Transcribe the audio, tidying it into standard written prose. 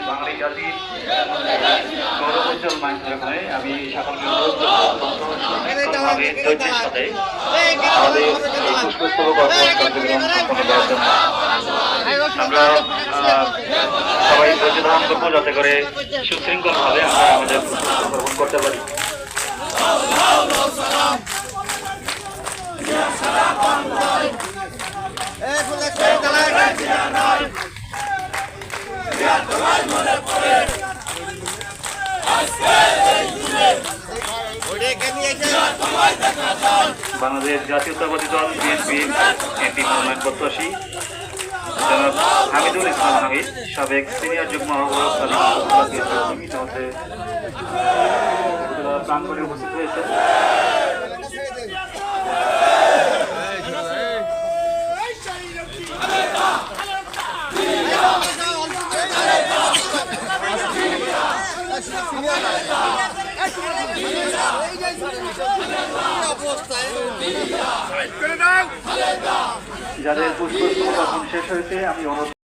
বাঙালি জাতির গৌরবোজ্জ্বল মাইন্ডে আমি সকলকে ধৈর্যের সাথে আমাদের পুষ্পস্তবক অর্পণ কার্যক্রম সম্পন্ন করার জন্য আমরা সবাই ধৈর্য ধারণ করবো, যাতে করে সুশৃঙ্খলভাবে আমরা আমাদের পুষ্পস্তবক অর্পণ করতে পারি। বাংলাদেশ জাতীয়তাবাদী দল বিএনপির এমপি মনোনয়ন প্রত্যাশী জনাব হামিদুল ইসলাম হামিদ, সাবেক সিনিয়র যুগ্ম আহ্বায়ক প্রাঙ্গণে উপস্থিত হয়েছে। যাদের পুষ্পস্তবক শেষ হয়েছে আমি অনুরোধ